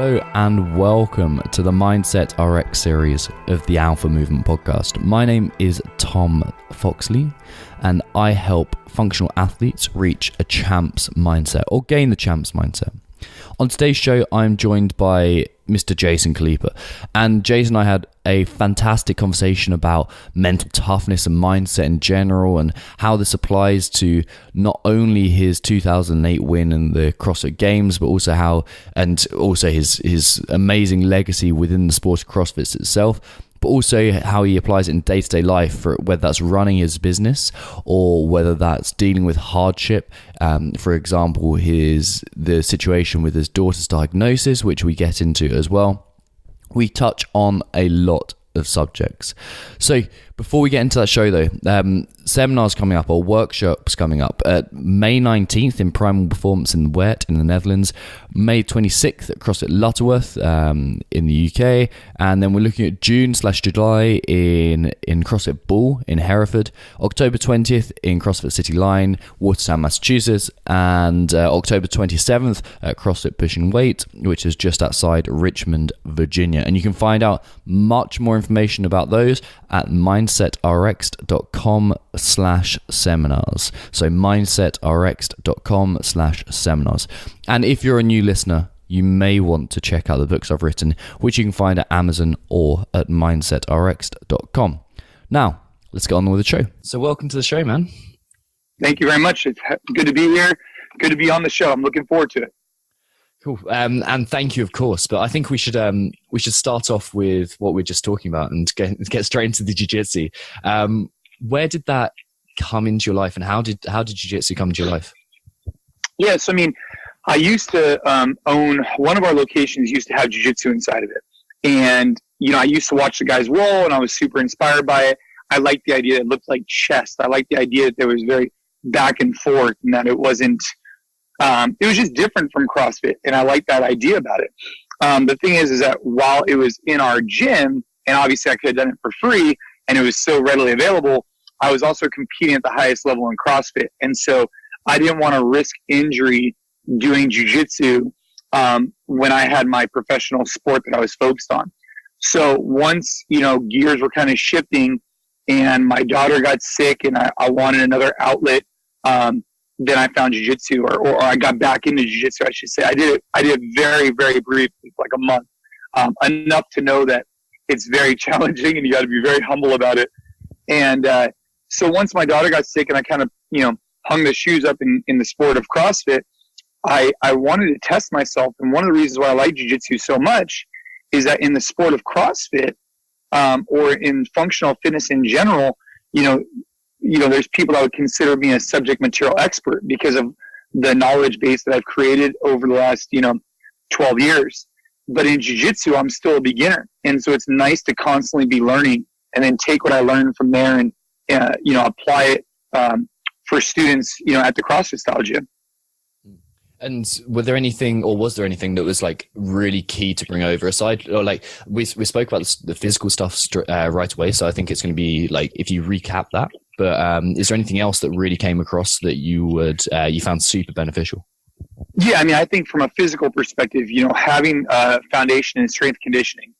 Hello and welcome to the Mindset RX series of the Alpha Movement podcast. My name is Tom Foxley and I help functional athletes reach a champ's mindset or gain the champ's mindset. On today's show, I'm joined by Mr. Jason Khalipa, and Jason and I had a fantastic conversation about mental toughness and mindset in general and how this applies to not only his 2008 win in the CrossFit Games, but also his amazing legacy within the sport of CrossFit itself, but also how he applies it in day-to-day life, for whether that's running his business or whether that's dealing with hardship. For example, the situation with his daughter's diagnosis, which we get into as well. We touch on a lot of subjects. So before we get into that show though, seminars coming up or workshops coming up at May 19th in Primal Performance in Wet in the Netherlands, May 26th at CrossFit Lutterworth in the UK, and then we're looking at June/July in CrossFit Bull in Hereford, October 20th in CrossFit City Line, Watertown, Massachusetts, and October 27th at CrossFit Pushing Weight, which is just outside Richmond, Virginia. And you can find out much more information about those at mindsetrx.com/seminars. So mindsetrx.com/seminars. And if you're a new listener, you may want to check out the books I've written, which you can find at Amazon or at mindsetrx.com. Now, let's get on with the show. So welcome to the show, man. Thank you very much. It's good to be here. Good to be on the show. I'm looking forward to it. Cool. And thank you, of course. But I think we should start off with what we're just talking about and get straight into the jiu-jitsu. Where did that come into your life, and how did jiu-jitsu come into your life? Yes, I mean, I used to own one of our locations. Used to have jiu-jitsu inside of it, and I used to watch the guys roll, and I was super inspired by it. I liked the idea; it looked like chess. I liked the idea that there was very back and forth, and that it wasn't. It was just different from CrossFit, and I liked that idea about it. The thing is that while it was in our gym, and obviously I could have done it for free, and it was so readily available, I was also competing at the highest level in CrossFit. And so I didn't want to risk injury doing jiu-jitsu when I had my professional sport that I was focused on. So once, gears were kind of shifting and my daughter got sick and I wanted another outlet, then I found jiu-jitsu, or I got back into jiu-jitsu, I should say. I did it very, very brief, like a month, enough to know that it's very challenging and you got to be very humble about it. And so once my daughter got sick and I kind of, hung the shoes up in the sport of CrossFit, I wanted to test myself. And one of the reasons why I like jiu-jitsu so much is that in the sport of CrossFit, or in functional fitness in general, there's people that would consider me a subject material expert because of the knowledge base that I've created over the last, 12 years. But in jiu-jitsu, I'm still a beginner. And so it's nice to constantly be learning and then take what I learned from there and, apply it for students, at the CrossFit style gym. And was there anything that was like really key to bring over aside, or like we spoke about the physical stuff right away. So I think it's going to be like, if you recap that, but is there anything else that really came across that you found super beneficial? Yeah. I mean, I think from a physical perspective, having a foundation in strength conditioning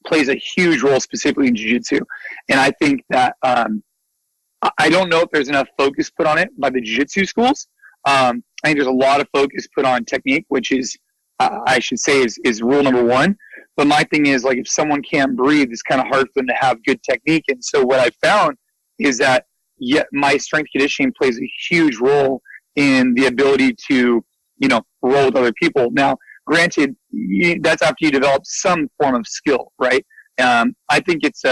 plays a huge role specifically in jiu-jitsu. And I think that, I don't know if there's enough focus put on it by the jiu-jitsu schools. I think there's a lot of focus put on technique, which is, I should say is rule number one. But my thing is, like, if someone can't breathe, it's kind of hard for them to have good technique. And so what I found is that my strength conditioning plays a huge role in the ability to, roll with other people. Now, granted, that's after you develop some form of skill, right? I think it's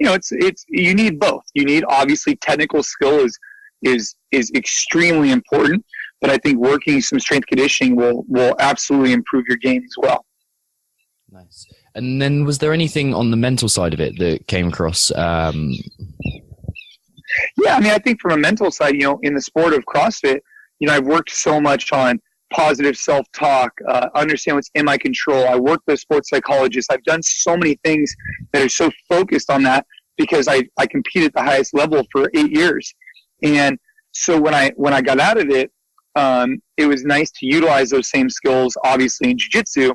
you need both. You need, obviously, technical skill is extremely important, but I think working some strength conditioning will absolutely improve your game as well. Nice. And then was there anything on the mental side of it that came across? Yeah, I mean, I think from a mental side, in the sport of CrossFit, I've worked so much on positive self-talk, understand what's in my control. I work with a sports psychologist. I've done so many things that are so focused on that because I competed at the highest level for 8 years. And so when I got out of it, it was nice to utilize those same skills, obviously, in jiu-jitsu,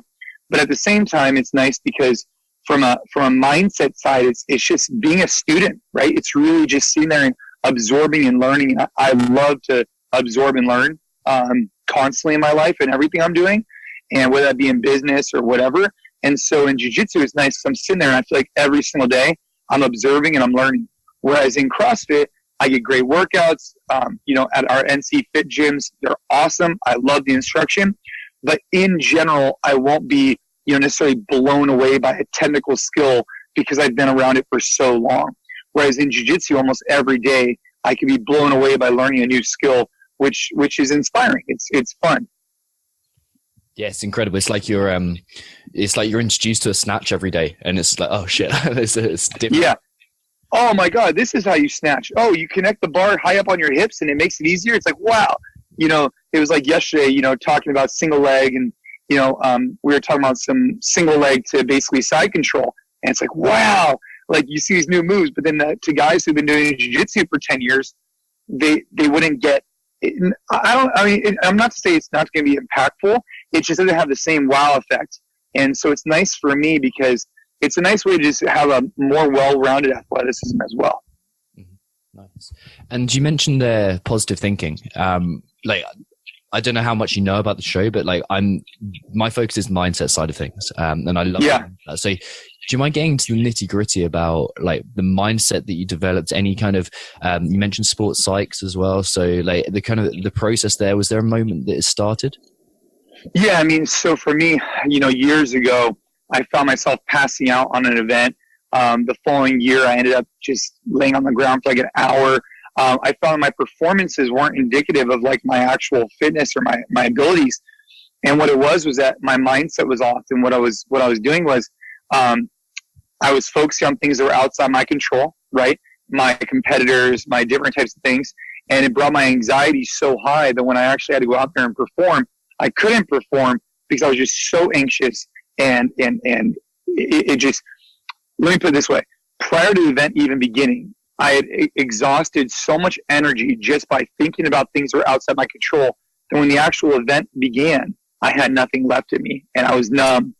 But at the same time, it's nice because from a mindset side, it's just being a student, right? It's really just sitting there and absorbing and learning. I love to absorb and learn constantly in my life and everything I'm doing, and whether that be in business or whatever. And so in jiu-jitsu, it's nice because I'm sitting there and I feel like every single day I'm observing and I'm learning. Whereas in CrossFit, I get great workouts. At our NCFit gyms, they're awesome. I love the instruction. But in general, I won't be necessarily blown away by a technical skill because I've been around it for so long. Whereas in jiu-jitsu, almost every day, I can be blown away by learning a new skill, which is inspiring. It's fun. Yeah, it's incredible. It's like you're introduced to a snatch every day, and it's like, oh shit, it's different. Yeah. Oh my God, this is how you snatch. Oh, you connect the bar high up on your hips, and it makes it easier. It's like, wow. It was like yesterday, talking about single leg, and we were talking about some single leg to basically side control, and it's like, wow. Like you see these new moves, but then to guys who've been doing jiu-jitsu for 10 years, they wouldn't get it. I'm not to say it's not going to be impactful. It just doesn't have the same wow effect. And so it's nice for me because it's a nice way to just have a more well-rounded athleticism as well. Nice. And you mentioned there positive thinking. I don't know how much you know about the show, but my focus is mindset side of things. And I love that. So do you mind getting into the nitty gritty about the mindset that you developed? Any kind of, you mentioned sports psychs as well. So the process there, was there a moment that it started? Yeah. So for me, years ago, I found myself passing out on an event. The following year, I ended up just laying on the ground for an hour. I found my performances weren't indicative of my actual fitness or my abilities. And what it was that my mindset was off. And what I was doing was, I was focusing on things that were outside my control, right? My competitors, my different types of things. And it brought my anxiety so high that when I actually had to go out there and perform, I couldn't perform because I was just so anxious. And it just, let me put it this way. Prior to the event even beginning, I had exhausted so much energy just by thinking about things that were outside my control that when the actual event began, I had nothing left in me and I was numb.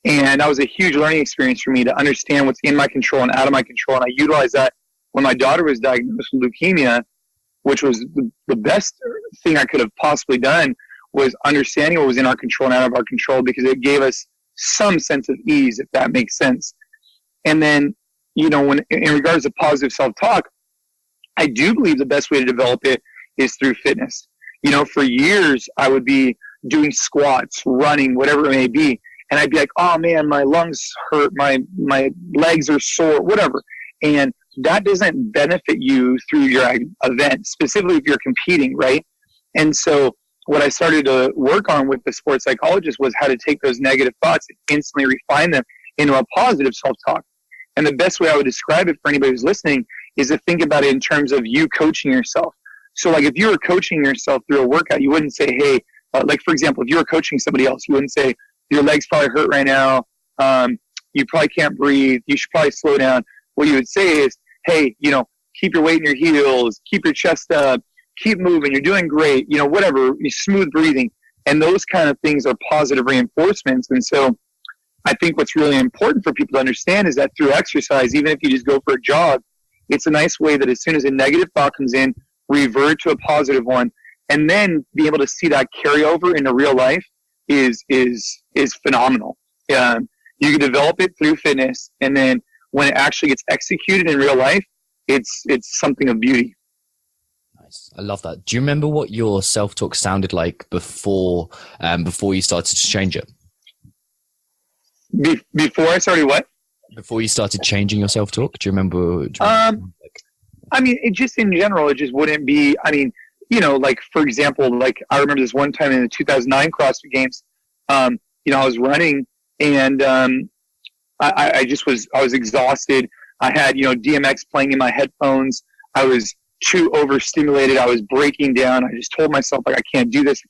And that was a huge learning experience for me to understand what's in my control and out of my control. And I utilized that when my daughter was diagnosed with leukemia, which was the best thing I could have possibly done, was understanding what was in our control and out of our control, because it gave us some sense of ease, if that makes sense. And then, when in regards to positive self-talk, I do believe the best way to develop it is through fitness. For years, I would be doing squats, running, whatever it may be. And I'd be like, oh man, my lungs hurt, my legs are sore, whatever. And that doesn't benefit you through your event, specifically if you're competing, right? And so what I started to work on with the sports psychologist was how to take those negative thoughts and instantly refine them into a positive self-talk. And the best way I would describe it for anybody who's listening is to think about it in terms of you coaching yourself. So if you were coaching yourself through a workout, you wouldn't say, hey, for example, if you were coaching somebody else, you wouldn't say, your legs probably hurt right now. You probably can't breathe. You should probably slow down. What you would say is, hey, keep your weight in your heels, keep your chest up, keep moving. You're doing great. Whatever, smooth breathing. And those kind of things are positive reinforcements. And so I think what's really important for people to understand is that through exercise, even if you just go for a jog, it's a nice way that as soon as a negative thought comes in, revert to a positive one, and then be able to see that carry over into real life is phenomenal. You can develop it through fitness, and then when it actually gets executed in real life, it's something of beauty. Nice. I love that. Do you remember what your self-talk sounded like before you started to change it? Before I started what? Before you started changing your self-talk? Do you remember? It just in general, it just wouldn't be, for example, I remember this one time in the 2009 CrossFit Games, I was running and I was exhausted. I had, DMX playing in my headphones. I was too overstimulated. I was breaking down. I just told myself, I can't do this.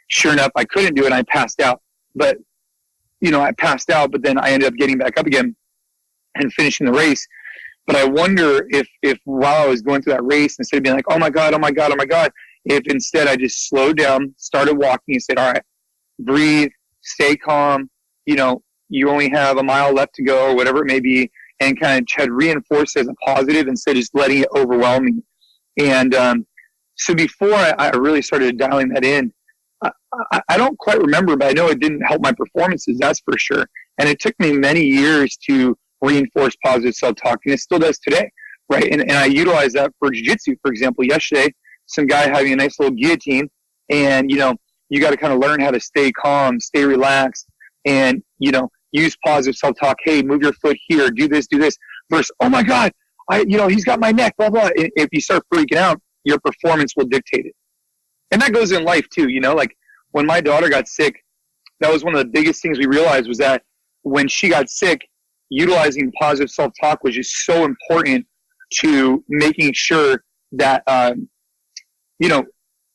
Sure enough, I couldn't do it. And I passed out. But, but then I ended up getting back up again and finishing the race. But I wonder if while I was going through that race, instead of being like, oh my God, if instead I just slowed down, started walking and said, all right, breathe, stay calm, you only have a mile left to go or whatever it may be, and kind of try to reinforce it as a positive instead of just letting it overwhelm me. And so before I really started dialing that in, I don't quite remember, but I know it didn't help my performances, that's for sure. And it took me many years to reinforce positive self-talk, and it still does today, right? And I utilize that for jiu-jitsu. For example, yesterday, some guy having a nice little guillotine, and, you got to kind of learn how to stay calm, stay relaxed, and, use positive self-talk. Hey, move your foot here, do this, versus, oh my God, he's got my neck, blah, blah. If you start freaking out, your performance will dictate it. And that goes in life too, like when my daughter got sick, that was one of the biggest things we realized was that when she got sick, utilizing positive self-talk was just so important to making sure that,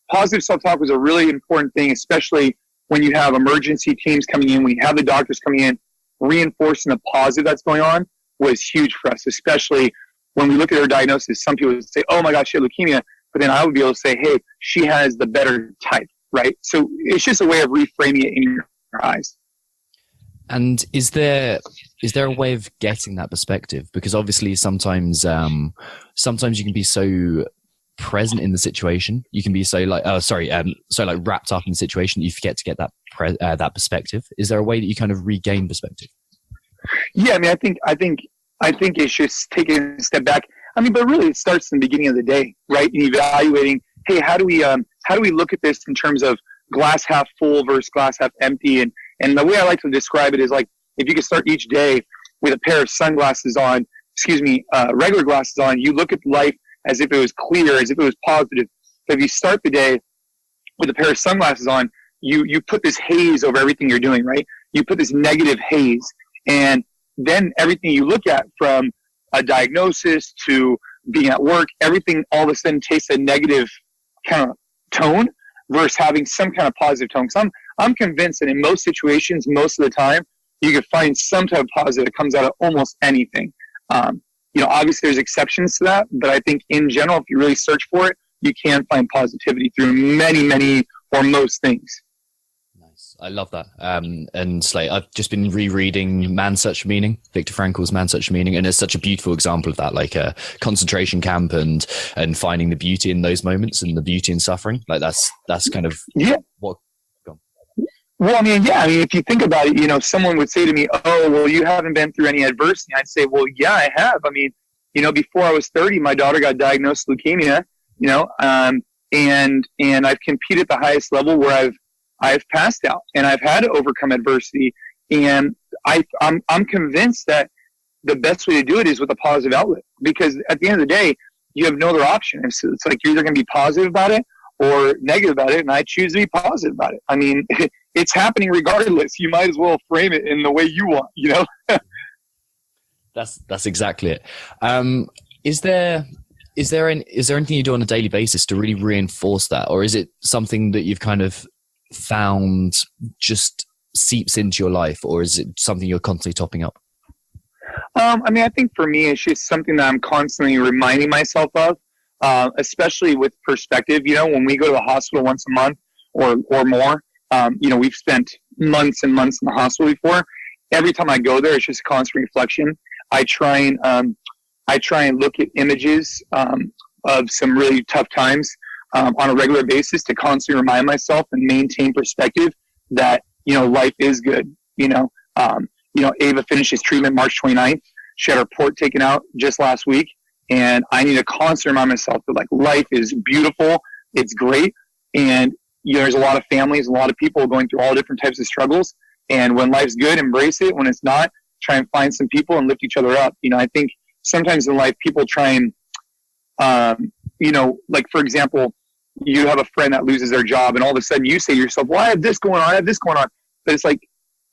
positive self-talk was a really important thing, especially when you have emergency teams coming in, when you have the doctors coming in. Reinforcing the positive that's going on was huge for us, especially when we look at her diagnosis. Some people would say, oh my gosh, she had leukemia. But then I would be able to say, hey, she has the better type, right? So it's just a way of reframing it in your eyes. And is there a way of getting that perspective? Because obviously sometimes you can be so present in the situation. You can be so wrapped up in the situation that you forget to get that perspective. Is there a way that you kind of regain perspective? Yeah, I think it's just taking a step back. But really it starts in the beginning of the day, right? And evaluating, hey, how do we look at this in terms of glass half full versus glass half empty? And the way I like to describe it is like, if you could start each day with a pair of regular glasses on, you look at life as if it was clear, as if it was positive. But if you start the day with a pair of sunglasses on, you put this haze over everything you're doing, right? You put this negative haze, and then everything you look at, from a diagnosis to being at work, everything all of a sudden takes a negative kind of tone versus having some kind of positive tone. Because I'm convinced that in most situations, most of the time, you can find some type of positive that comes out of almost anything. Obviously there's exceptions to that, but I think in general, if you really search for it, you can find positivity through many, many or most things. Nice. I love that. And I've just been rereading Man's Search for Meaning, Viktor Frankl's Man's Search for Meaning. And it's such a beautiful example of that, like a concentration camp and finding the beauty in those moments and the beauty in suffering. Like that's kind of what. Well, if you think about it, someone would say to me, oh, well, you haven't been through any adversity. I'd say, well, yeah, I have. Before I was 30, my daughter got diagnosed with leukemia, and I've competed at the highest level where I've passed out, and I've had to overcome adversity. And I'm convinced that the best way to do it is with a positive outlet, because at the end of the day, you have no other option. It's like you're either going to be positive about it or negative about it, and I choose to be positive about it. It's happening regardless. You might as well frame it in the way you want, That's exactly it. Is there anything you do on a daily basis to really reinforce that, or is it something that you've kind of found just seeps into your life, or is it something you're constantly topping up? I think for me, it's just something that I'm constantly reminding myself of, especially with perspective. When we go to the hospital once a month or more, we've spent months and months in the hospital before. Every time I go there, it's just a constant reflection. I try and look at images of some really tough times on a regular basis to constantly remind myself and maintain perspective that, life is good. Ava finishes treatment March 29th. She had her port taken out just last week. And I need to constantly remind myself that life is beautiful. It's great. And, there's a lot of families, a lot of people going through all different types of struggles. And when life's good, embrace it. When it's not, try and find some people and lift each other up. I think sometimes in life, people try and, for example, you have a friend that loses their job, and all of a sudden you say to yourself, well, I have this going on. But it's like,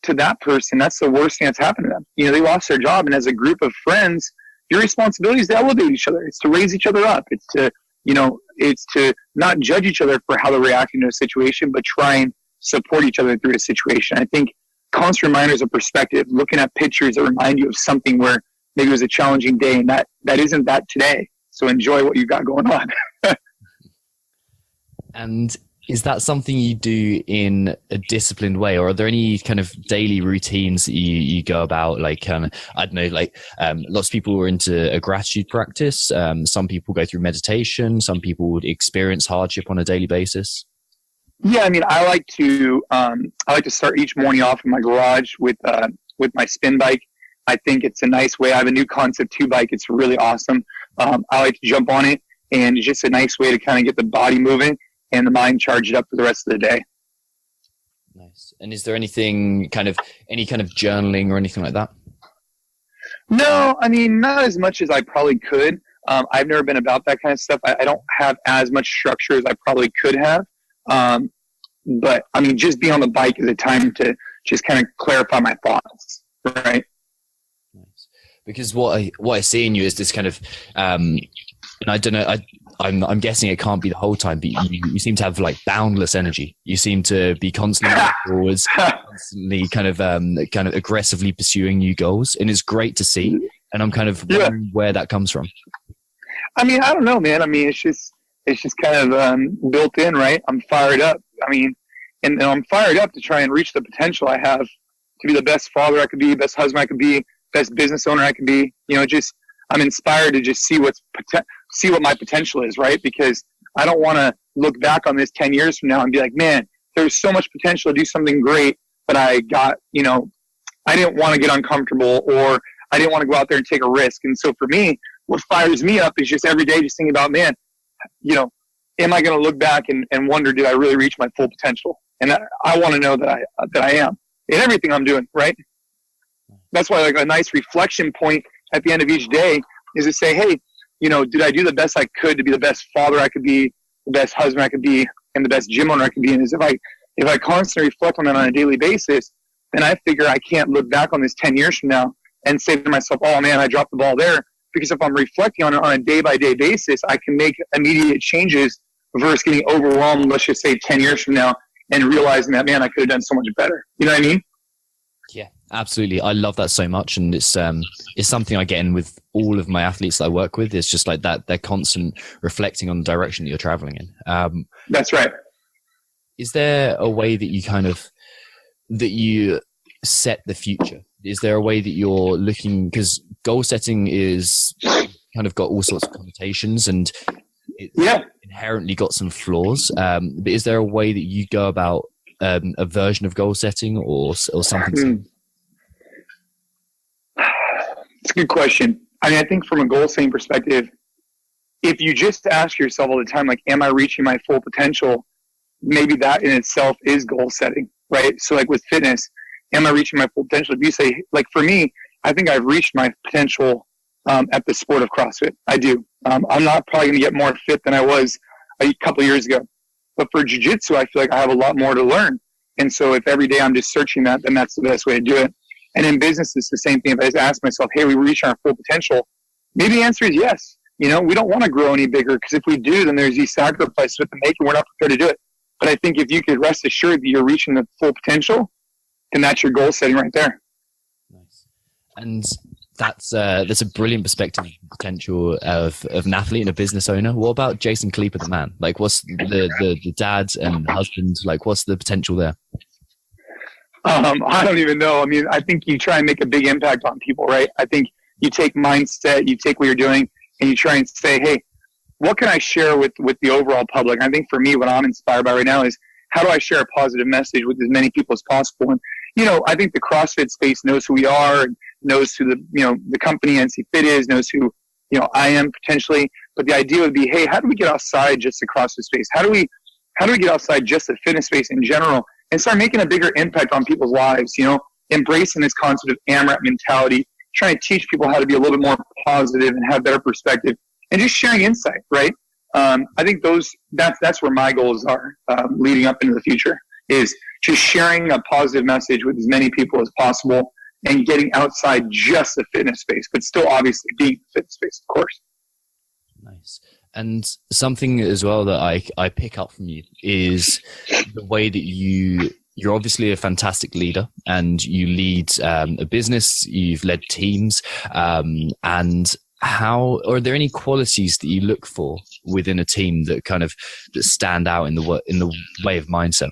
to that person, that's the worst thing that's happened to them. They lost their job. And as a group of friends, your responsibility is to elevate each other. It's to raise each other up. It's to, it's to not judge each other for how they're reacting to a situation, but try and support each other through a situation. I think constant reminders of perspective, looking at pictures that remind you of something where maybe it was a challenging day, and that isn't that today. So enjoy what you've got going on. And Is that something you do in a disciplined way, or are there any kind of daily routines that you go about? Like, I don't know, like lots of people are into a gratitude practice. Some people go through meditation. Some people would experience hardship on a daily basis. Yeah, I mean, I like to start each morning off in my garage with my spin bike. I think it's a nice way. I have a new Concept 2 bike. It's really awesome. I like to jump on it, and it's just a nice way to kind of get the body moving and the mind charged up for the rest of the day. Nice. And is there any kind of journaling or anything like that? No, I mean, not as much as I probably could. I've never been about that kind of stuff. I don't have as much structure as I probably could have. But I mean, just being on the bike is a time to just kind of clarify my thoughts, right? Nice. Because what I see in you is this kind of, and I don't know, I'm guessing it can't be the whole time, but you seem to have like boundless energy. You seem to be constantly forwards, constantly kind of aggressively pursuing new goals, and it's great to see. And I'm kind of wondering where that comes from. I mean, I don't know, man. I mean, it's just kind of built in, right? I'm fired up. I mean, and I'm fired up to try and reach the potential I have to be the best father I could be, best husband I could be, best business owner I could be. You know, just I'm inspired to just see what my potential is, right? Because I don't want to look back on this 10 years from now and be like, man, there's so much potential to do something great, but I didn't want to get uncomfortable, or I didn't want to go out there and take a risk. And so for me, what fires me up is just every day just thinking about, man, you know, am I going to look back and wonder, did I really reach my full potential? And I want to know that I am in everything I'm doing, right? That's why like a nice reflection point at the end of each day is to say, hey, you know, did I do the best I could to be the best father I could be, the best husband I could be, and the best gym owner I could be? And if I constantly reflect on that on a daily basis, then I figure I can't look back on this 10 years from now and say to myself, oh man, I dropped the ball there. Because if I'm reflecting on it on a day-by-day basis, I can make immediate changes versus getting overwhelmed, let's just say 10 years from now, and realizing that, man, I could have done so much better. You know what I mean? Yeah, absolutely. I love that so much. And it's something I get in with all of my athletes that I work with. It's just like that, they're constant reflecting on the direction that you're traveling in. That's right. Is there a way that you set the future? Is there a way that you're looking, because goal setting is kind of got all sorts of connotations and it's inherently got some flaws. But is there a way that you go about a version of goal setting or something? It's a good question. I mean, I think from a goal setting perspective, if you just ask yourself all the time, like, am I reaching my full potential? Maybe that in itself is goal setting, right? So like with fitness, am I reaching my full potential? If you say, like for me, I think I've reached my potential at the sport of CrossFit. I do. I'm not probably going to get more fit than I was a couple of years ago. But for jiu-jitsu, I feel like I have a lot more to learn. And so if every day I'm just searching that, then that's the best way to do it. And in business, it's the same thing. If I just ask myself, hey, we reach our full potential, maybe the answer is yes. You know, we don't want to grow any bigger, because if we do, then there's these sacrifices we have to make, and we're not prepared to do it. But I think if you could rest assured that you're reaching the full potential, then that's your goal setting right there. Nice. And that's a brilliant perspective potential of an athlete and a business owner. What about Jason Khalipa, the man? Like, what's the dad and husband? Like, what's the potential there? I don't even know. I mean, I think you try and make a big impact on people, right? I think you take mindset, you take what you're doing, and you try and say, hey, what can I share with the overall public? I think for me, what I'm inspired by right now is, how do I share a positive message with as many people as possible? And, you know, I think the CrossFit space knows who we are, and knows who the company NCFit is, knows who, you know, I am potentially. But the idea would be, hey, how do we get outside just the CrossFit space? How do we get outside just the fitness space in general and start making a bigger impact on people's lives? You know, embracing this concept of AMRAP mentality, trying to teach people how to be a little bit more positive and have better perspective, and just sharing insight, right? I think that's where my goals are leading up into the future, is just sharing a positive message with as many people as possible and getting outside just the fitness space, but still obviously being the fitness space, of course. Nice. And something as well that I pick up from you is the way that you're obviously a fantastic leader, and you lead a business, you've led teams, and are there any qualities that you look for within a team that stand out in the way of mindset?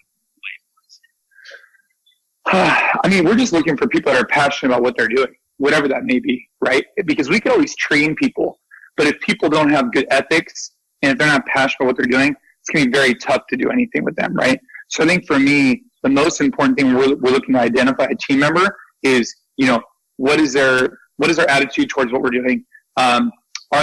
I mean, we're just looking for people that are passionate about what they're doing, whatever that may be, right? Because we can always train people, but if people don't have good ethics and if they're not passionate about what they're doing, it's going to be very tough to do anything with them, right? So I think for me, the most important thing we're looking to identify a team member is, what is their attitude towards what we're doing? Are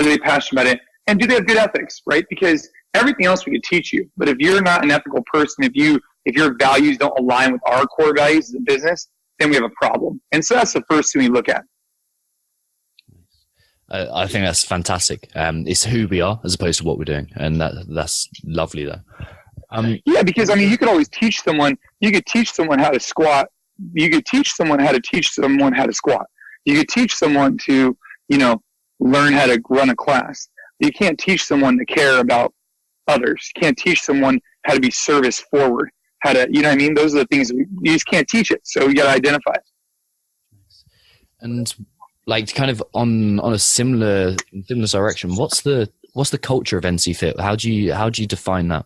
they passionate about it? And do they have good ethics, right? Because everything else we could teach you, but if you're not an ethical person, if your values don't align with our core values as a business, then we have a problem. And so that's the first thing we look at. I think that's fantastic. It's who we are as opposed to what we're doing. And that's lovely there. Yeah, because you could always teach someone, you could teach someone how to squat. You could teach someone how to teach someone how to squat. You could teach someone to, learn how to run a class. You can't teach someone to care about others. You can't teach someone how to be service forward, how to, those are the things you just can't teach it. So you got to identify it. And kind of on a similar direction, what's the culture of NCFit? How do you define that?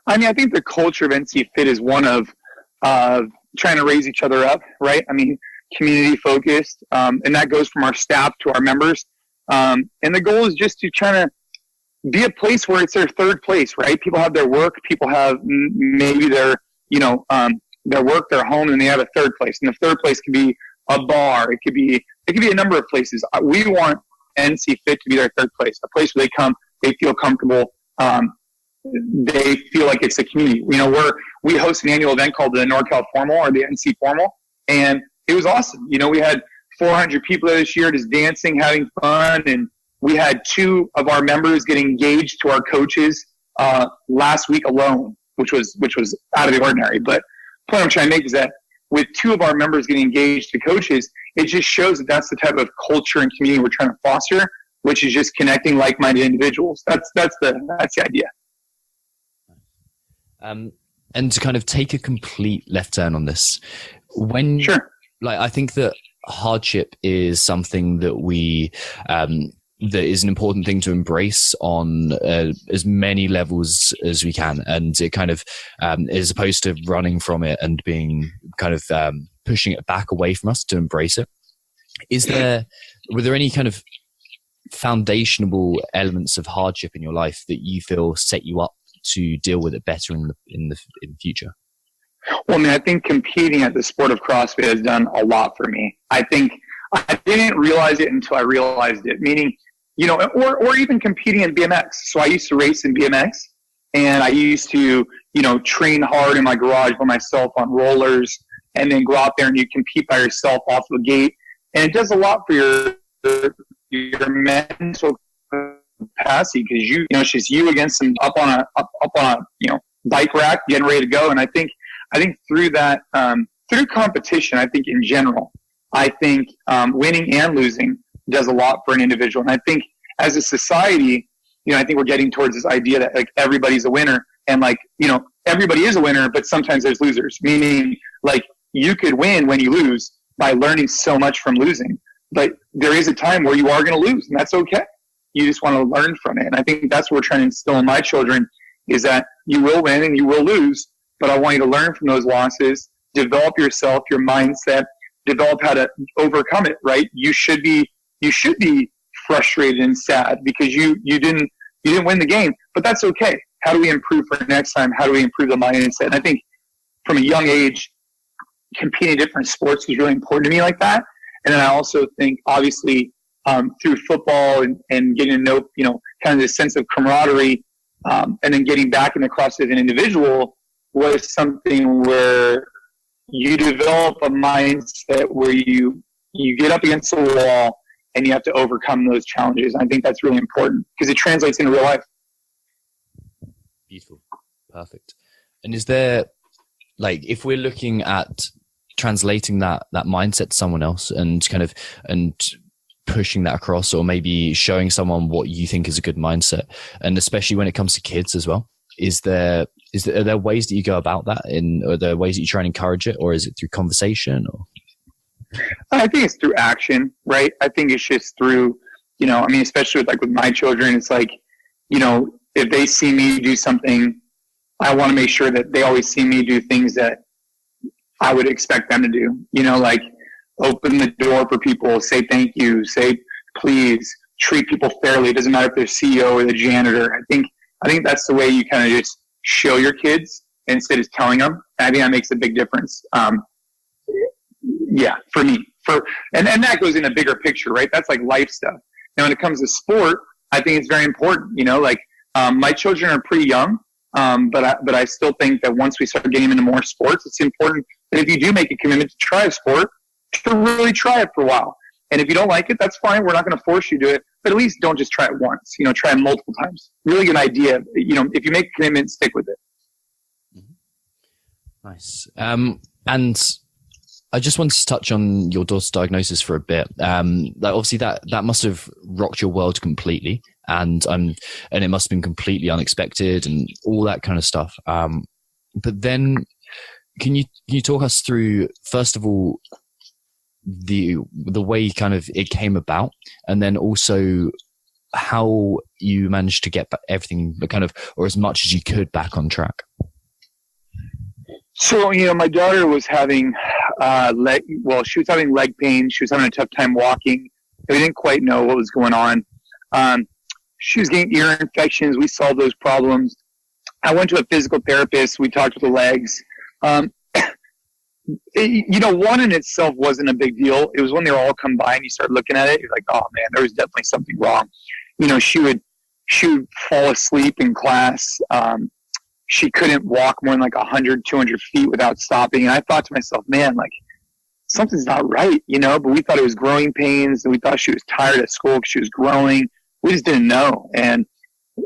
I think the culture of NCFit is one of trying to raise each other up, right? Community focused, and that goes from our staff to our members. And the goal is just to try to be a place where it's their third place, right? People have their work, people have maybe their work, their home, and they have a third place. And the third place could be a bar. It could be a number of places. We want NCFit to be their third place, a place where they come, they feel comfortable, they feel like it's a community. We host an annual event called the NorCal Formal or the NC Formal, and it was awesome. We had 400 people there this year just dancing, having fun, and we had 2 of our members get engaged to our coaches last week alone, which was out of the ordinary. But the point I'm trying to make is that with 2 of our members getting engaged to coaches, it just shows that that's the type of culture and community we're trying to foster, which is just connecting like-minded individuals. That's the idea. And to kind of take a complete left turn on this, Sure. I think that hardship is something that that is an important thing to embrace on as many levels as we can. And it kind of, as opposed to running from it and being kind of pushing it back away from us, to embrace it. Were there any kind of foundational elements of hardship in your life that you feel set you up to deal with it better in the future? Well, I think competing at the sport of CrossFit has done a lot for me. I think I didn't realize it until I realized it, meaning, or even competing in BMX. So I used to race in BMX, and I used to, train hard in my garage by myself on rollers, and then go out there and you compete by yourself off the gate. And it does a lot for your mental capacity, because it's just you against them up on a bike rack getting ready to go. And I think through that, through competition, I think in general, winning and losing does a lot for an individual. And I think as a society, I think we're getting towards this idea that everybody's a winner, and everybody is a winner, but sometimes there's losers, meaning you could win when you lose by learning so much from losing, but there is a time where you are going to lose, and that's okay. You just want to learn from it. And I think that's what we're trying to instill in my children, is that you will win and you will lose, but I want you to learn from those losses, develop yourself, your mindset, develop how to overcome it, right? You should be frustrated and sad because you didn't win the game, but that's okay. How do we improve for next time? How do we improve the mindset? And I think from a young age, competing in different sports was really important to me like that. And then I also think, obviously, through football and getting to know, kind of this sense of camaraderie, and then getting back into CrossFit as an individual was something where you develop a mindset where you get up against the wall and you have to overcome those challenges. I think that's really important because it translates into real life. Beautiful. Perfect. And is there, if we're looking at translating that mindset to someone else and pushing that across, or maybe showing someone what you think is a good mindset, and especially when it comes to kids as well, are there ways that you go about that? Are there ways that you try and encourage it, or is it through conversation? Or? I think it's through action, right? I think it's just through, I mean, especially with my children, it's like, if they see me do something, I want to make sure that they always see me do things that I would expect them to do, like open the door for people, say thank you, say please, treat people fairly. It doesn't matter if they're CEO or the janitor. I think that's the way you kind of just show your kids instead of telling them. I think that makes a big difference. Yeah, for me, and that goes in a bigger picture, right? That's like life stuff. Now, when it comes to sport, I think it's very important. My children are pretty young, but I still think that once we start getting them into more sports, it's important that if you do make a commitment to try a sport, to really try it for a while. And if you don't like it, that's fine. We're not going to force you to do it, but at least don't just try it once. Try it multiple times. Really good idea. If you make a commitment, stick with it. Nice. And I just wanted to touch on your daughter's diagnosis for a bit. Obviously that must have rocked your world completely, and it must have been completely unexpected and all that kind of stuff. But then, can you talk us through, first of all, the way kind of it came about, and then also how you managed to get everything kind of, or as much as you could, back on track? So, my daughter was having she was having leg pain. She was having a tough time walking. We didn't quite know what was going on. She was getting ear infections. We solved those problems. I went to a physical therapist. We talked with the legs. One in itself wasn't a big deal. It was when they were all combined, you start looking at it, you're like, oh man, there was definitely something wrong. She would fall asleep in class. She couldn't walk more than 100, 200 feet without stopping. And I thought to myself, man, something's not right, but we thought it was growing pains, and we thought she was tired at school because she was growing. We just didn't know. And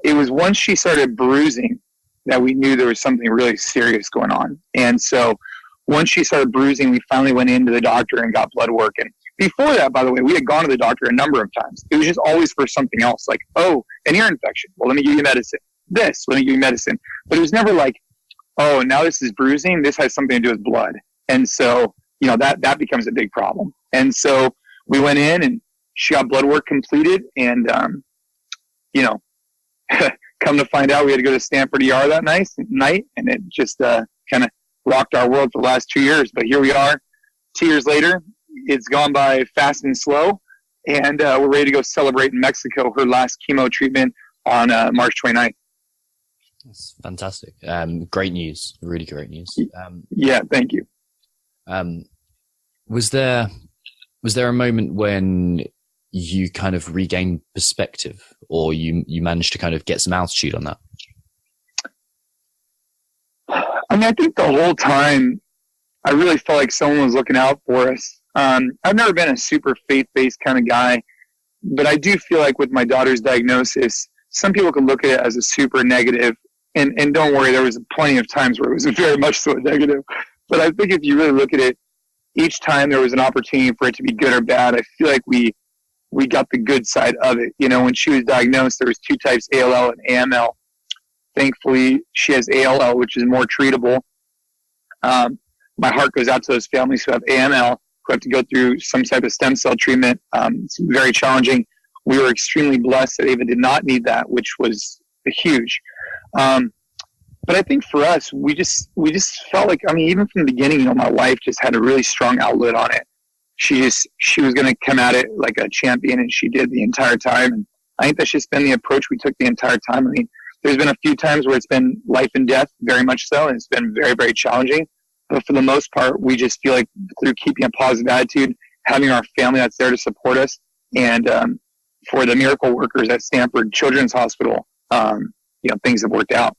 it was once she started bruising that we knew there was something really serious going on. And so once she started bruising, we finally went into the doctor and got blood work. And before that, by the way, we had gone to the doctor a number of times. It was just always for something else, like, oh, an ear infection. Well, let me give you medicine. Let me give you medicine. But it was never like, oh, now this is bruising. This has something to do with blood. And so, that becomes a big problem. And so we went in and she got blood work completed. And, come to find out, we had to go to Stanford ER that night. And it just kind of rocked our world for the last 2 years. But here we are 2 years later. It's gone by fast and slow. And we're ready to go celebrate in Mexico her last chemo treatment on March 29th. That's fantastic. Great news. Really great news. Yeah, thank you. Was there a moment when you kind of regained perspective, or you managed to kind of get some altitude on that? I mean, I think the whole time I really felt like someone was looking out for us. I've never been a super faith-based kind of guy, but I do feel like with my daughter's diagnosis, some people could look at it as a super negative. And don't worry, there was plenty of times where it was very much so negative. But I think if you really look at it, each time there was an opportunity for it to be good or bad, I feel like we got the good side of it. When she was diagnosed, there was 2 types, ALL and AML. Thankfully, she has ALL, which is more treatable. My heart goes out to those families who have AML, who have to go through some type of stem cell treatment. It's very challenging. We were extremely blessed that Ava did not need that, which was huge. But I think for us, we just felt like, I mean, even from the beginning, my wife just had a really strong outlet on it. She was going to come at it like a champion, and she did the entire time. And I think that's just been the approach we took the entire time. I mean, there's been a few times where it's been life and death, very much so, and it's been very, very challenging. But for the most part, we just feel like through keeping a positive attitude, having our family that's there to support us, and for the miracle workers at Stanford Children's Hospital, things have worked out.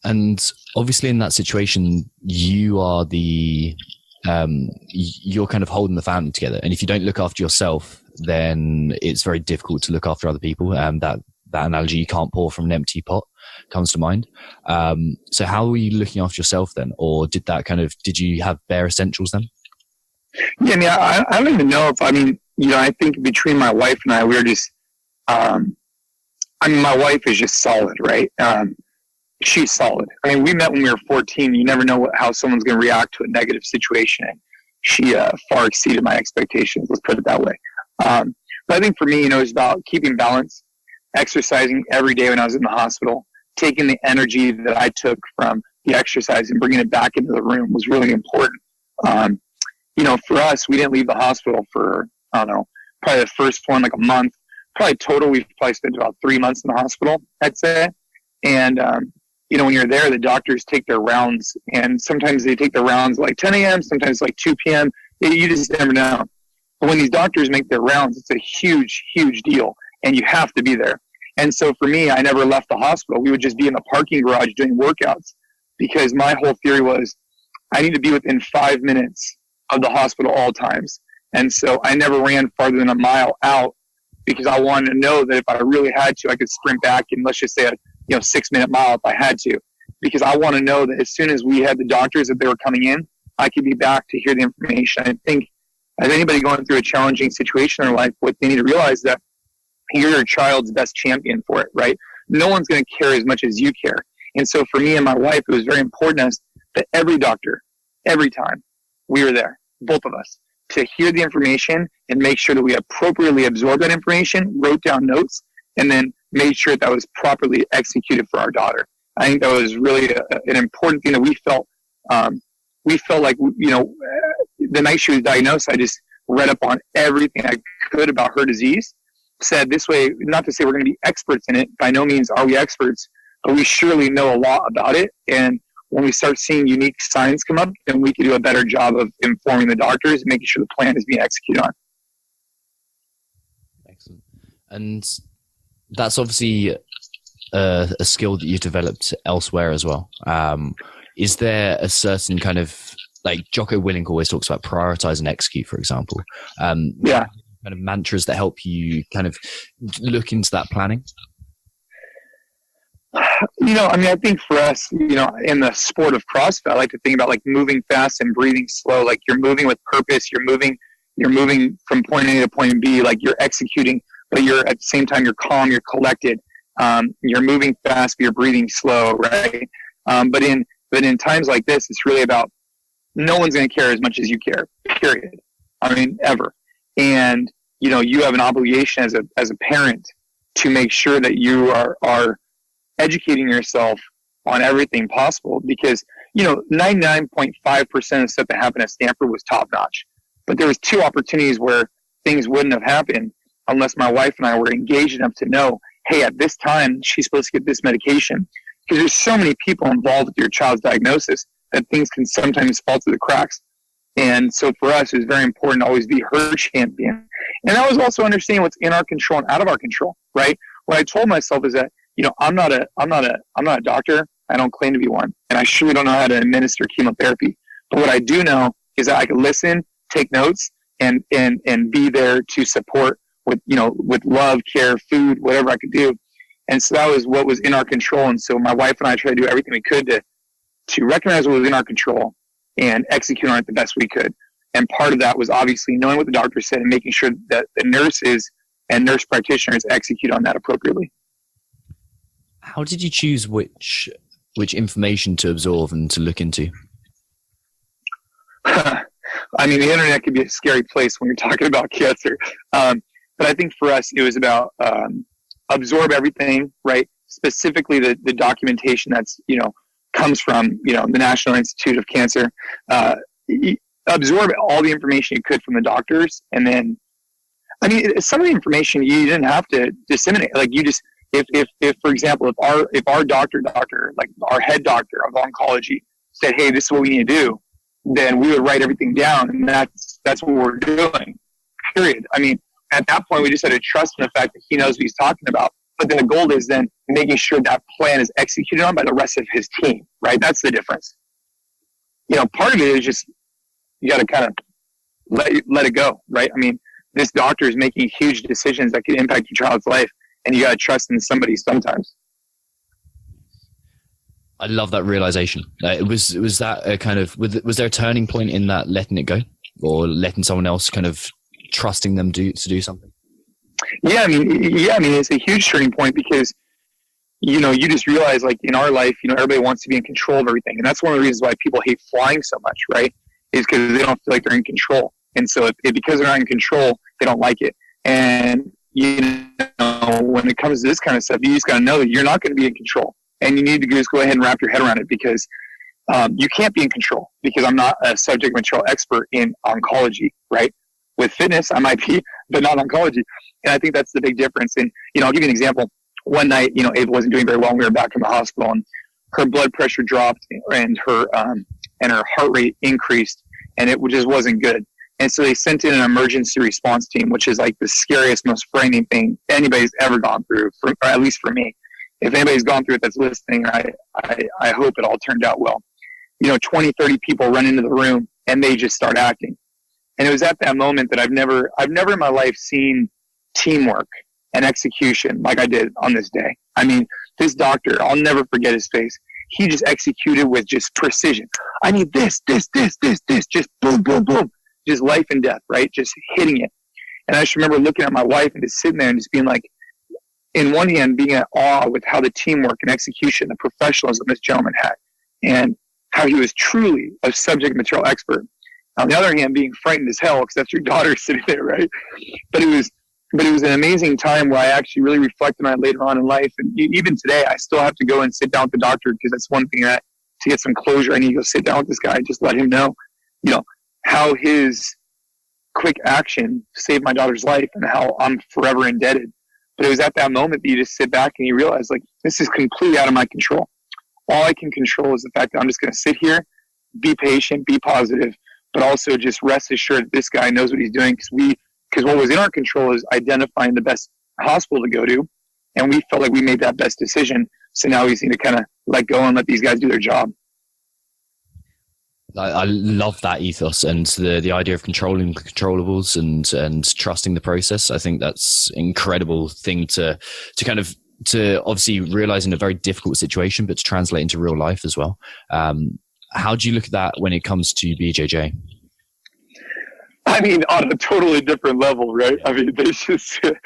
And obviously in that situation, you are you're kind of holding the family together. And if you don't look after yourself, then it's very difficult to look after other people. That analogy, you can't pour from an empty pot, comes to mind. So how were you looking after yourself then? Or did you have bare essentials then? Yeah, I mean, I don't even know if, I think between my wife and I, we were just, my wife is just solid, right? She's solid. I mean, we met when we were 14. You never know how someone's going to react to a negative situation. And far exceeded my expectations. Let's put it that way. But I think for me, it's about keeping balance, exercising every day when I was in the hospital, taking the energy that I took from the exercise and bringing it back into the room was really important. For us, we didn't leave the hospital for, I don't know, probably the first one, like a month. Probably total, we've probably spent about 3 months in the hospital, I'd say. And, when you're there, the doctors take their rounds, and sometimes they take their rounds like 10 a.m., sometimes like 2 p.m. You just never know. But when these doctors make their rounds, it's a huge, huge deal, and you have to be there. And so for me, I never left the hospital. We would just be in the parking garage doing workouts, because my whole theory was I need to be within 5 minutes of the hospital all times. And so I never ran farther than a mile out, because I wanted to know that if I really had to, I could sprint back and let's just say a 6-minute mile if I had to, because I want to know that as soon as we had the doctors that they were coming in, I could be back to hear the information. I think as anybody going through a challenging situation in their life, what they need to realize that you're your child's best champion for it, right? No one's going to care as much as you care. And so for me and my wife, it was very important to us that every doctor, every time we were there, both of us, to hear the information and make sure that we appropriately absorbed that information, wrote down notes, and then made sure that was properly executed for our daughter. I think that was really an important thing that we felt. We felt like, the night she was diagnosed, I just read up on everything I could about her disease. Said this way, not to say we're going to be experts in it. By no means are we experts, but we surely know a lot about it. And when we start seeing unique signs come up, then we can do a better job of informing the doctors and making sure the plan is being executed on. Excellent. And that's obviously a skill that you've developed elsewhere as well. Is there a certain kind of, like Jocko Willink always talks about prioritize and execute, for example. Yeah. Kind of mantras that help you kind of look into that planning? I think for us, in the sport of CrossFit, I like to think about like moving fast and breathing slow. Like you're moving with purpose. You're moving from point A to point B. Like you're executing, but you're at the same time, you're calm, you're collected. You're moving fast, but you're breathing slow, right? But in times like this, it's really about no one's going to care as much as you care, period. Ever. And, you have an obligation as a parent to make sure that you are educating yourself on everything possible, because 99.5% of stuff that happened at Stanford was top notch, but there was 2 opportunities where things wouldn't have happened unless my wife and I were engaged enough to know, hey, at this time she's supposed to get this medication, because there's so many people involved with your child's diagnosis that things can sometimes fall through the cracks. And so for us, it was very important to always be her champion. And that was also understanding what's in our control and out of our control, right? What I told myself is that, I'm not a doctor. I don't claim to be one. And I surely don't know how to administer chemotherapy. But what I do know is that I can listen, take notes, and be there to support with love, care, food, whatever I could do. And so that was what was in our control. And so my wife and I tried to do everything we could to recognize what was in our control and execute on it the best we could. And part of that was obviously knowing what the doctor said and making sure that the nurses and nurse practitioners execute on that appropriately. How did you choose which information to absorb and to look into? The internet can be a scary place when you're talking about cancer. But I think for us, it was about absorb everything, right? Specifically the documentation that's, comes from, the National Institute of Cancer. Absorb all the information you could from the doctors. And then, some of the information you didn't have to disseminate. Like you just, if for example, if our doctor, like our head doctor of oncology said, hey, this is what we need to do, then we would write everything down. And that's what we're doing, period. At that point, we just had to trust in the fact that he knows what he's talking about. But then the goal is then making sure that plan is executed on by the rest of his team, right? That's the difference. Part of it is just, you got to kind of let it go, right? This doctor is making huge decisions that could impact your child's life, and you got to trust in somebody sometimes. I love that realization. Was that a kind of, was there a turning point in that letting it go, or letting someone else kind of trusting them to do something? Yeah, it's a huge turning point, because you just realize, like in our life, everybody wants to be in control of everything, and that's one of the reasons why people hate flying so much, right? is because they don't feel like they're in control. And so because they're not in control, they don't like it. And, when it comes to this kind of stuff, you just got to know that you're not going to be in control. And you need to just go ahead and wrap your head around it, because you can't be in control, because I'm not a subject material expert in oncology, right? With fitness, I might be, but not oncology. And I think that's the big difference. And, I'll give you an example. One night, Ava wasn't doing very well, and we were back from the hospital, and her blood pressure dropped, and her heart rate increased, and it just wasn't good. And so they sent in an emergency response team, which is like the scariest, most frightening thing anybody's ever gone through, or at least for me. If anybody's gone through it that's listening, I hope it all turned out well. 20, 30 people run into the room, and they just start acting. And it was at that moment that I've never in my life seen teamwork and execution like I did on this day. I mean, this doctor, I'll never forget his face. He just executed with just precision. I need this, just boom, boom, boom. Just life and death, right? Just hitting it. And I just remember looking at my wife and just sitting there and just being like, in one hand, being at awe with how the teamwork and execution, the professionalism this gentleman had, and how he was truly a subject material expert. On the other hand, being frightened as hell, because that's your daughter sitting there, right? But it was an amazing time where I actually really reflected on it later on in life. And even today, I still have to go and sit down with the doctor, because that's one thing that, to get some closure, I need to go sit down with this guy, just let him know, how his quick action saved my daughter's life, and how I'm forever indebted. But it was at that moment that you just sit back and you realize, like, this is completely out of my control. All I can control is the fact that I'm just going to sit here, be patient, be positive, but also just rest assured that this guy knows what he's doing, because what was in our control is identifying the best hospital to go to, and we felt like we made that best decision. So now we just need to kind of let go and let these guys do their job. I love that ethos and the idea of controlling the controllables and trusting the process. I think that's an incredible thing to obviously realize in a very difficult situation, but to translate into real life as well. How do you look at that when it comes to BJJ? I mean, on a totally different level, right? I mean, it's the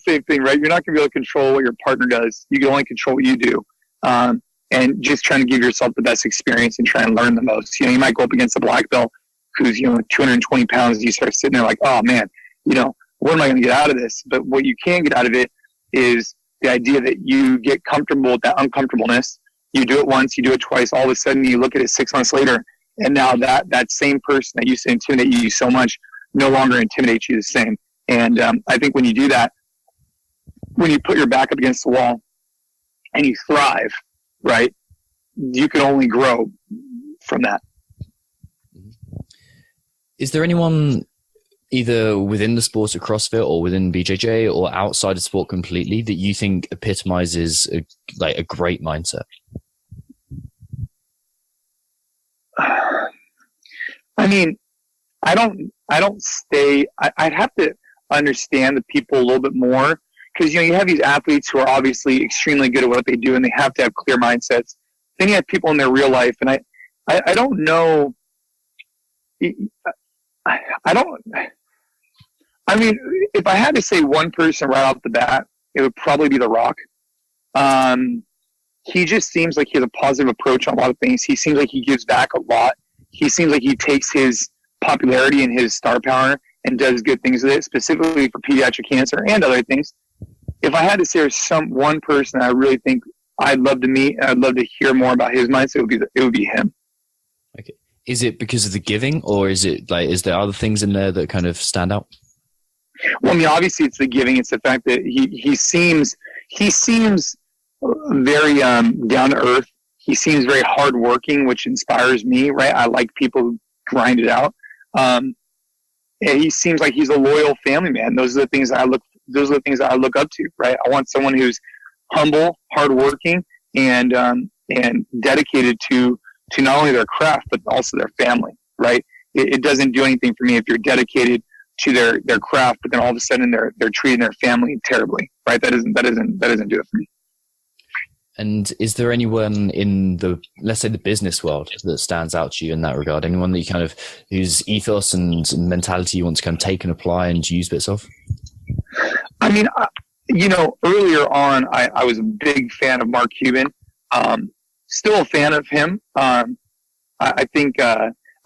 same thing, right? You're not going to be able to control what your partner does. You can only control what you do. And just trying to give yourself the best experience and try and learn the most. You might go up against a black belt who's, 220 pounds, and you start sitting there like, oh man, what am I going to get out of this? But what you can get out of it is the idea that you get comfortable with that uncomfortableness. You do it once, you do it twice, all of a sudden you look at it 6 months later, and now that same person that used to intimidate you so much no longer intimidates you the same. And I think when you do that, when you put your back up against the wall and you thrive, right, you can only grow from that. Is there anyone either within the sport of CrossFit or within BJJ or outside of sport completely that you think epitomizes a great mindset? I mean, I'd have to understand the people a little bit more, because, you have these athletes who are obviously extremely good at what they do, and they have to have clear mindsets. Then you have people in their real life, and I don't know. I mean, if I had to say one person right off the bat, it would probably be The Rock. He just seems like he has a positive approach on a lot of things. He seems like he gives back a lot. He seems like he takes his popularity and his star power and does good things with it, specifically for pediatric cancer and other things. If I had to say there's one person I really think I'd love to meet and I'd love to hear more about his mindset, it would be him. Okay. Is it because of the giving, or is there other things in there that kind of stand out? Well, I mean, obviously it's the giving. It's the fact that he seems very down to earth. He seems very hardworking, which inspires me, right? I like people who grind it out. And he seems like he's a loyal family man. Those are the things that I look up to, right? I want someone who's humble, hardworking, and dedicated to not only their craft but also their family, right? It doesn't do anything for me if you're dedicated to their craft, but then all of a sudden they're treating their family terribly, right? That doesn't do it for me. And is there anyone in let's say the business world that stands out to you in that regard? Anyone that you whose ethos and mentality you want to kind of take and apply and use bits of? I mean, earlier on, I was a big fan of Mark Cuban. Still a fan of him. I think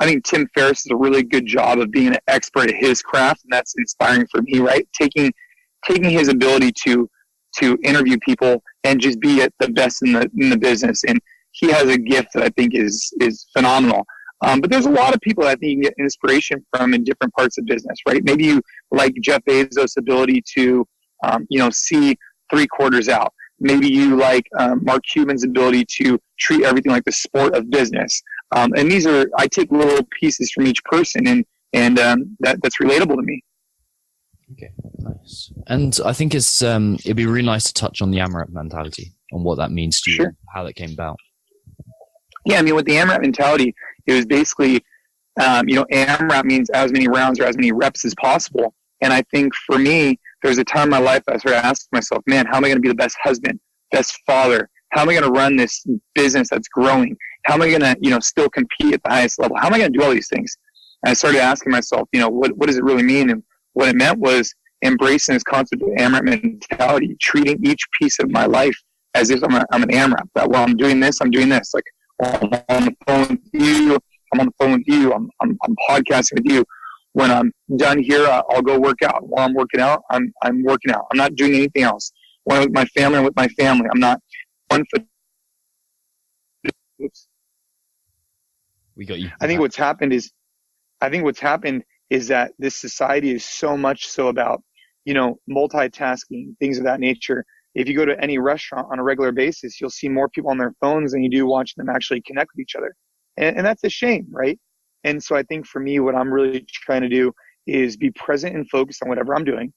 I think Tim Ferriss does a really good job of being an expert at his craft, and that's inspiring for me, right? Taking his ability to interview people and just be at the best in the business. And he has a gift that I think is phenomenal. But there's a lot of people that I think you can get inspiration from in different parts of business, right? Maybe you like Jeff Bezos' ability to, see 3 quarters out. Maybe you like Mark Cuban's ability to treat everything like the sport of business. And I take little pieces from each person, and that's relatable to me. Okay, nice. And I think it'd be really nice to touch on the AMRAP mentality, on what that means to you, Sure. how that came about. Yeah, I mean, with the AMRAP mentality, it was basically, AMRAP means as many rounds or as many reps as possible. And I think for me, there was a time in my life I started asking myself, man, how am I going to be the best husband, best father? How am I going to run this business that's growing? How am I going to, still compete at the highest level? How am I going to do all these things? And I started asking myself, what does it really mean? And what it meant was embracing this concept of AMRAP mentality, treating each piece of my life as if I'm an AMRAP. That while I'm doing this, I'm doing this. Like, while I'm on the phone with you, I'm on the phone with you. I'm podcasting with you. When I'm done here, I'll go work out. While I'm working out, I'm working out. I'm not doing anything else. When I'm with my family, I'm with my family. I'm not one foot. Oops. We got you. I think what's happened is that this society is so much so about, multitasking, things of that nature. If you go to any restaurant on a regular basis, you'll see more people on their phones than you do watching them actually connect with each other. And that's a shame, right? And so I think for me, what I'm really trying to do is be present and focused on whatever I'm doing,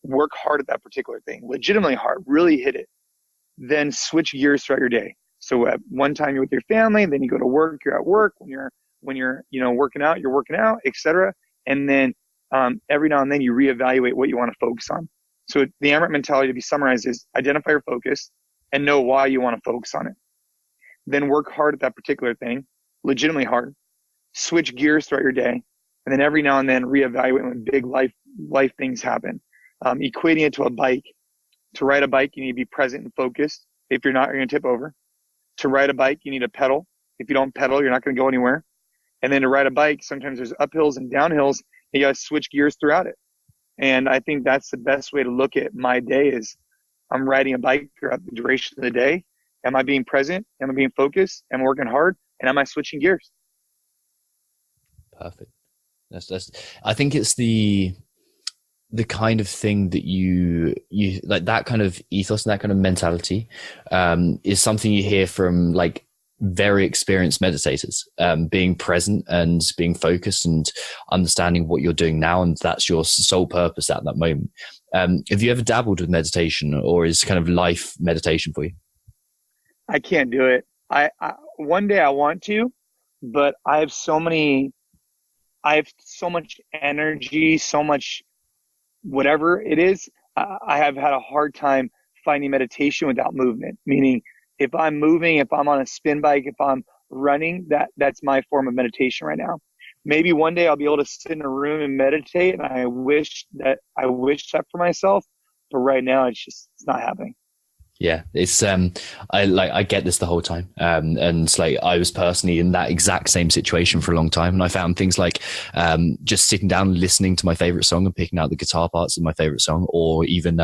work hard at that particular thing, legitimately hard, really hit it, then switch gears throughout your day. So at one time you're with your family, then you go to work, you're at work. When you're working out, you're working out, etc. And then every now and then you reevaluate what you want to focus on. So the AMRAP mentality, to be summarized, is identify your focus and know why you want to focus on it. Then work hard at that particular thing, legitimately hard. Switch gears throughout your day, and then every now and then reevaluate when big life things happen. Equating it to a bike. To ride a bike, you need to be present and focused. If you're not, you're going to tip over. To ride a bike, you need to pedal. If you don't pedal, you're not going to go anywhere. And then to ride a bike, sometimes there's uphills and downhills. You got to switch gears throughout it. And I think that's the best way to look at my day is I'm riding a bike throughout the duration of the day. Am I being present? Am I being focused? Am I working hard? And am I switching gears? Perfect. That's. I think it's the kind of thing that you like, that kind of ethos and that kind of mentality is something you hear from like very experienced meditators, being present and being focused and understanding what you're doing now, and that's your sole purpose at that moment. Have you ever dabbled with meditation, or is kind of life meditation for you? I can't do it. I one day I want to, but I have so much energy, so much whatever it is. I have had a hard time finding meditation without movement, meaning if I'm moving, if I'm on a spin bike, if I'm running, that's my form of meditation right now. Maybe one day I'll be able to sit in a room and meditate, and I wish that for myself, but right now it's not happening. Yeah, it's I get this the whole time, and like I was personally in that exact same situation for a long time, and I found things like just sitting down and listening to my favorite song and picking out the guitar parts of my favorite song, or even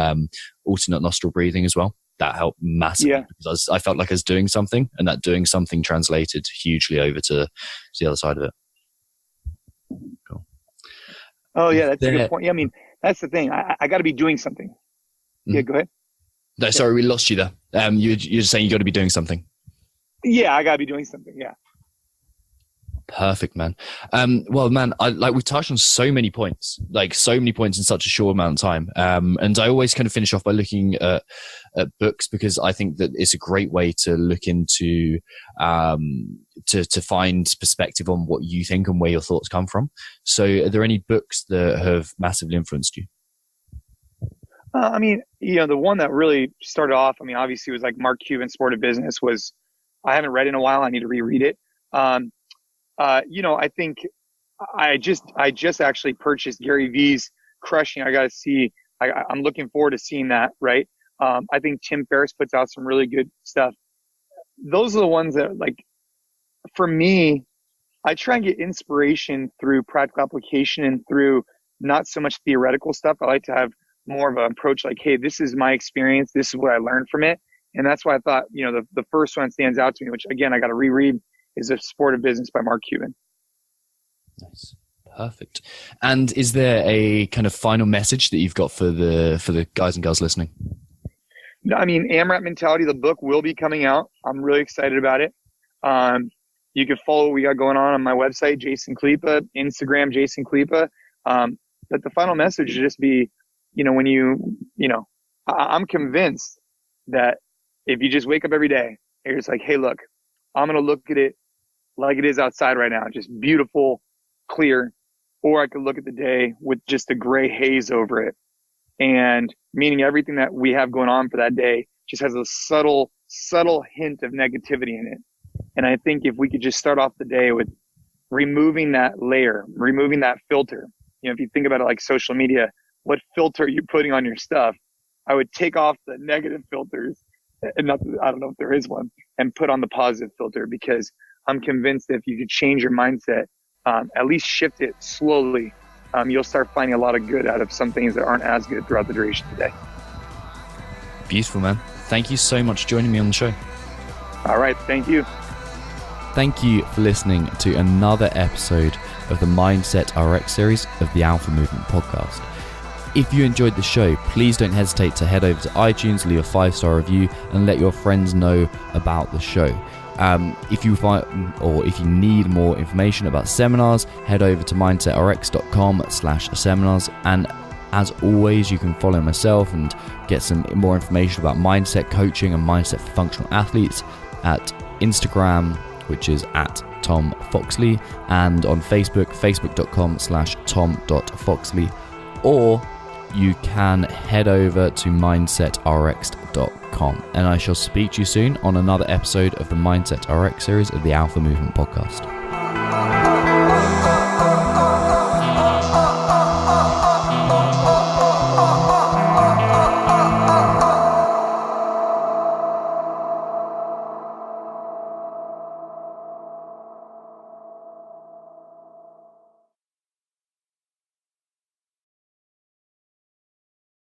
alternate nostril breathing as well. That helped massively, because I felt like I was doing something, and that doing something translated hugely over to the other side of it. Cool. Oh yeah, that's a good point. Yeah, I mean, that's the thing. I got to be doing something. Mm-hmm. Yeah, go ahead. No, sorry, we lost you there. You're just saying you got to be doing something. Yeah, I got to be doing something. Yeah. Perfect, man. Well, man, we touched on so many points in such a short amount of time. And I always kind of finish off by looking at books, because I think that it's a great way to look into, to find perspective on what you think and where your thoughts come from. So are there any books that have massively influenced you? I mean, the one that really started off, I mean, obviously was like Mark Cuban's Sport of Business. I haven't read it in a while. I need to reread it. I think I just actually purchased Gary Vee's Crushing. I got to see, I'm looking forward to seeing that. Right. I think Tim Ferriss puts out some really good stuff. Those are the ones that, like, for me, I try and get inspiration through practical application and through not so much theoretical stuff. I like to have more of an approach like, hey, this is my experience. This is what I learned from it. And that's why I thought, the first one stands out to me, which again, I got to reread, is A Sport of Business by Mark Cuban. Nice. Perfect. And is there a kind of final message that you've got for the guys and girls listening? No, I mean, AMRAP Mentality, the book will be coming out. I'm really excited about it. You can follow what we got going on my website, Jason Khalipa, Instagram, Jason Khalipa. But the final message would just be, I'm convinced that if you just wake up every day, you're just like, hey, look, I'm going to look at it like it is outside right now, just beautiful, clear, or I could look at the day with just a gray haze over it. And meaning everything that we have going on for that day just has a subtle hint of negativity in it. And I think if we could just start off the day with removing that layer, removing that filter, if you think about it like social media, what filter are you putting on your stuff? I would take off the negative filters, and I don't know if there is one, and put on the positive filter, because I'm convinced that if you could change your mindset, at least shift it slowly, you'll start finding a lot of good out of some things that aren't as good throughout the duration of the day. Beautiful, man. Thank you so much for joining me on the show. All right. Thank you. Thank you for listening to another episode of the Mindset RX series of the Alpha Movement podcast. If you enjoyed the show, please don't hesitate to head over to iTunes, leave a 5-star review, and let your friends know about the show. If you need more information about seminars, head over to mindsetrx.com/seminars. And as always, you can follow myself and get some more information about mindset coaching and mindset for functional athletes at Instagram, which is at Tom Foxley, and on Facebook, facebook.com/tom.foxley, or you can head over to mindsetrx.com. And I shall speak to you soon on another episode of the Mindset RX series of the Alpha Movement podcast.